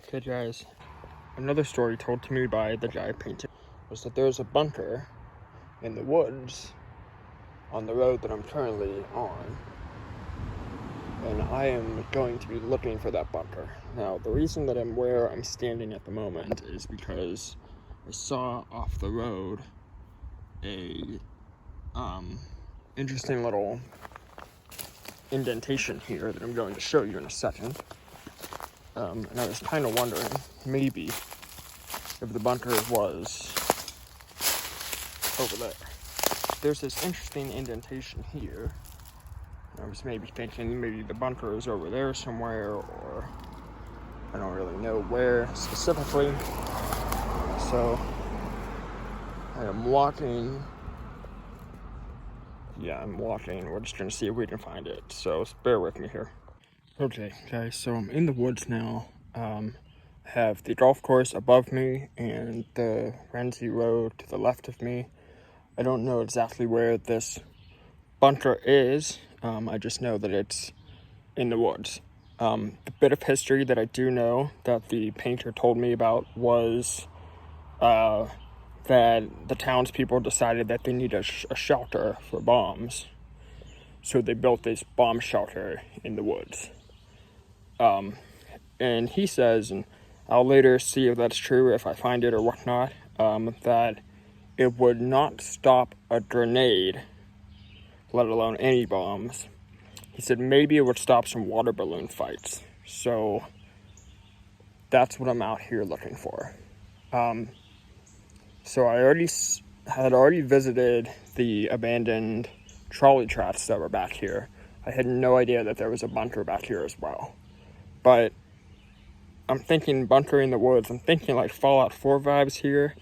Okay guys, another story told to me by the guy painting was that there's a bunker in the woods on the road that I'm currently on, and I am going to be looking for that bunker. Now, the reason that I'm where I'm standing at the moment is because I saw off the road a interesting little indentation here that I'm going to show you in a second. And I was kind of wondering, maybe, if the bunker was over there. There's this interesting indentation here. I was maybe thinking maybe the bunker is over there somewhere, or I don't really know where specifically. So I am walking. Yeah, I'm walking. We're just gonna see if we can find it. So bear with me here. Okay, guys, so I'm in the woods now. I have the golf course above me and the Renzi Road to the left of me. I don't know exactly where this bunker is. I just know that it's in the woods. The bit of history that I do know that the painter told me about was that the townspeople decided that they need a shelter for bombs. So they built this bomb shelter in the woods. And he says, and I'll later see if that's true, if I find it or whatnot, that it would not stop a grenade, let alone any bombs. He said maybe it would stop some water balloon fights. So that's what I'm out here looking for. So I had already visited the abandoned trolley tracks that were back here. I had no idea that there was a bunker back here as well. But I'm thinking bunker in the woods. I'm thinking like Fallout 4 vibes here.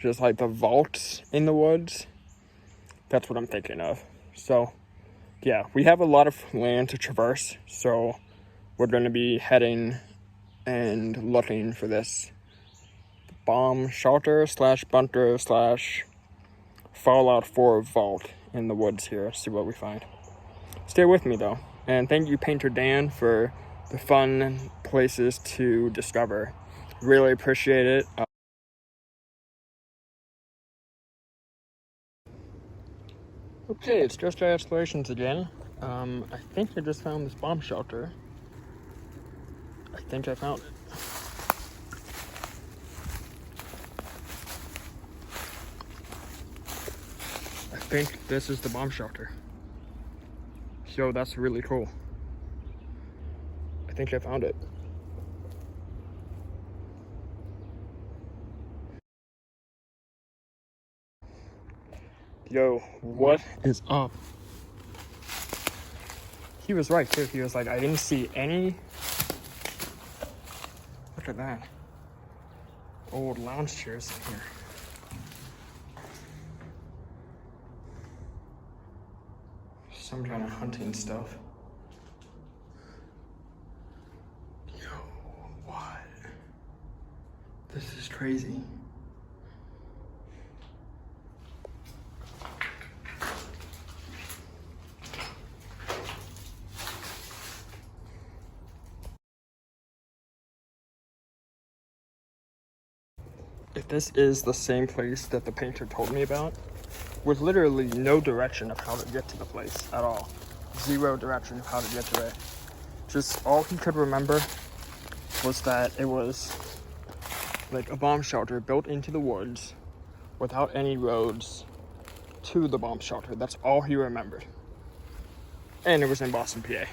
Just like the vaults in the woods. That's what I'm thinking of. So, yeah, we have a lot of land to traverse. So, we're going to be heading and looking for this bomb shelter / bunker / Fallout 4 vault in the woods here. See what we find. Stay with me though. And thank you, Painter Dan, for the fun places to discover. Really appreciate it. Okay, it's Just Our Explorations again. I think I just found this bomb shelter. I think I found it. I think this is the bomb shelter. So that's really cool. I think I found it. Yo, what is up? He was right too. He was like, I didn't see any. Look at that. Old lounge chairs in here. Some kind of hunting stuff. Yo, what? This is crazy. If this is the same place that the painter told me about, with literally no direction of how to get to the place at all. 0 direction of how to get to it. Just all he could remember was that it was like a bomb shelter built into the woods without any roads to the bomb shelter. That's all he remembered. And it was in Boston, PA.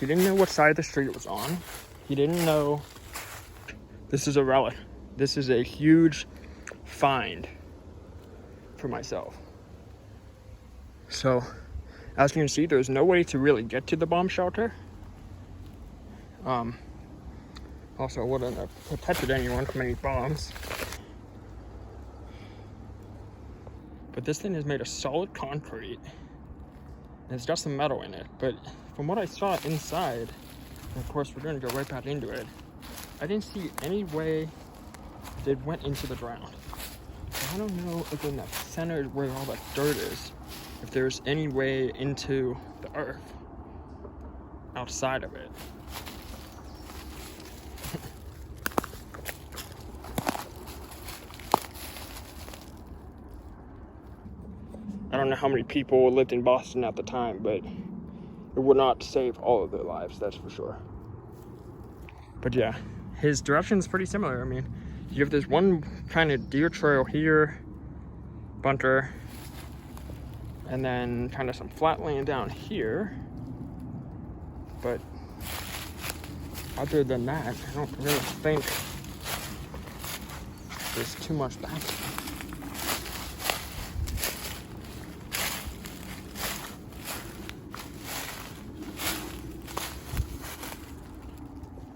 He didn't know what side of the street it was on. He didn't know. This is a relic. This is a huge find for myself. So, as you can see, there's no way to really get to the bomb shelter. Also, wouldn't have protected anyone from any bombs. But this thing is made of solid concrete. And it's got some metal in it. But from what I saw inside, and of course we're going to go right back into it, I didn't see any way it went into the ground. So I don't know if in the center where all that dirt is, if there's any way into the earth outside of it. don't know how many people lived in Boston at the time, but it would not save all of their lives, that's for sure. But yeah, his direction is pretty similar. I mean, you have this one kind of deer trail here, bunter, and then kind of some flat land down here. But other than that, I don't really think there's too much back here.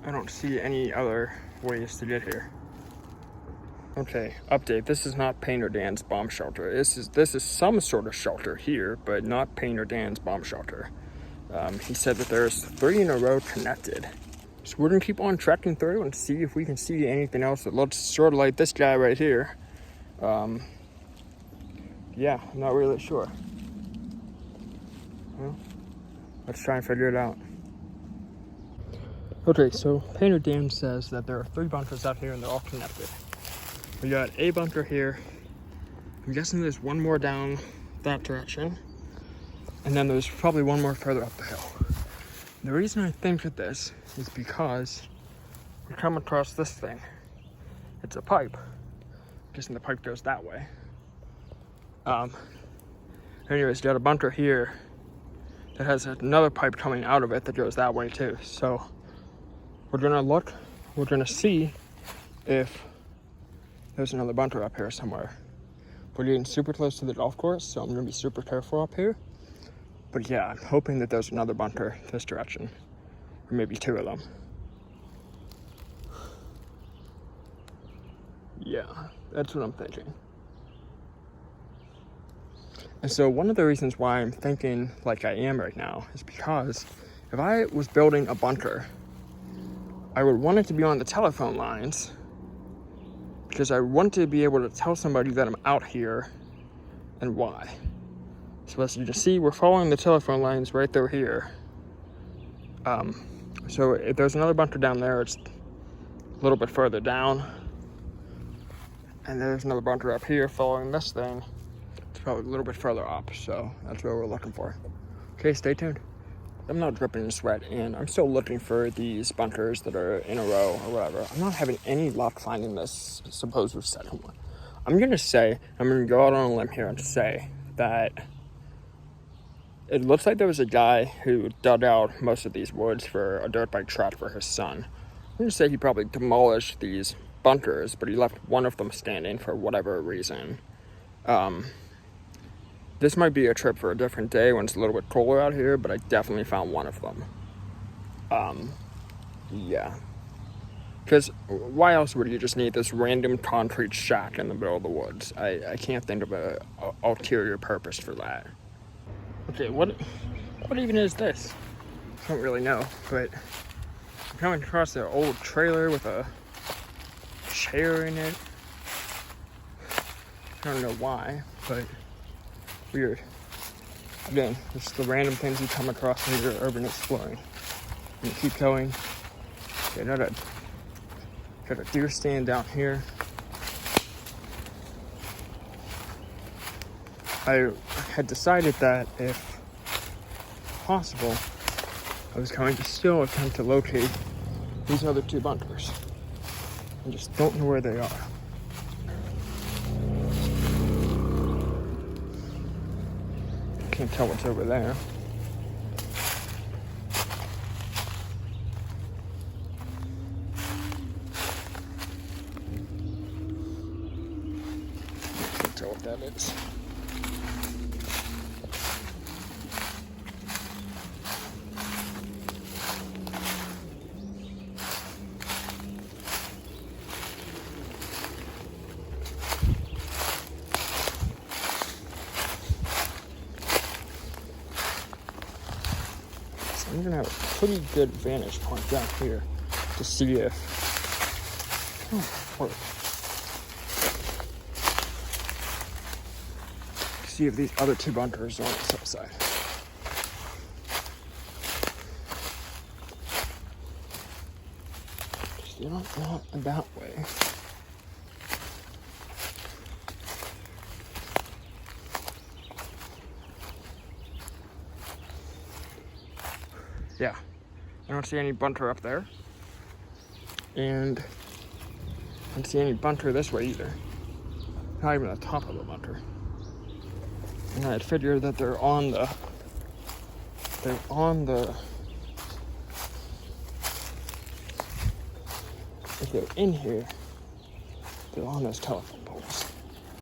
I don't see any other ways to get here. Okay, update. This is not Painter Dan's bomb shelter. This is some sort of shelter here, but not Painter Dan's bomb shelter. He said that there's 3 in a row connected. So we're gonna keep on trekking through and see if we can see anything else that looks sort of like this guy right here. Yeah, I'm not really sure. Well, let's try and figure it out. Okay, so Painter Dan says that there are 3 bunkers out here and they're all connected. We got a bunker here. I'm guessing there's one more down that direction. And then there's probably one more further up the hill. The reason I think of this is because we come across this thing. It's a pipe. I'm guessing the pipe goes that way. Anyways, you got a bunker here that has another pipe coming out of it that goes that way too. So we're gonna see if there's another bunker up here somewhere. We're getting super close to the golf course, so I'm gonna be super careful up here. But yeah, I'm hoping that there's another bunker this direction, or maybe 2 of them. Yeah, that's what I'm thinking. And so one of the reasons why I'm thinking like I am right now is because if I was building a bunker, I would want it to be on the telephone lines because I want to be able to tell somebody that I'm out here and why. So as you can see, we're following the telephone lines right through here. So if there's another bunker down there, it's a little bit further down. And there's another bunker up here following this thing. It's probably a little bit further up, so that's what we're looking for. Okay, stay tuned. I'm not dripping in sweat, and I'm still looking for these bunkers that are in a row or whatever. I'm not having any luck finding this supposed second one. I'm gonna go out on a limb here and say that it looks like there was a guy who dug out most of these woods for a dirt bike track for his son. I'm gonna say he probably demolished these bunkers, but he left one of them standing for whatever reason. This might be a trip for a different day when it's a little bit cooler out here, but I definitely found one of them. Yeah. Because why else would you just need this random concrete shack in the middle of the woods? I can't think of an ulterior purpose for that. Okay, what even is this? I don't really know, but I'm coming across an old trailer with a chair in it. I don't know why, but weird. Again, just the random things you come across when you're urban exploring. And you keep going. Okay, got a deer stand down here. I had decided that if possible, I was going to still attempt to locate these other 2 bunkers. I just don't know where they are. Can't tell what's over there. Can't tell what that is. I'm gonna have a pretty good vantage point down here to see if see if these other 2 bunkers are on the south side. They're not that way. Yeah, I don't see any bunter up there. And I don't see any bunter this way either. Not even the top of the bunter. And I'd figured that they're on the if they're in here, they're on this telephone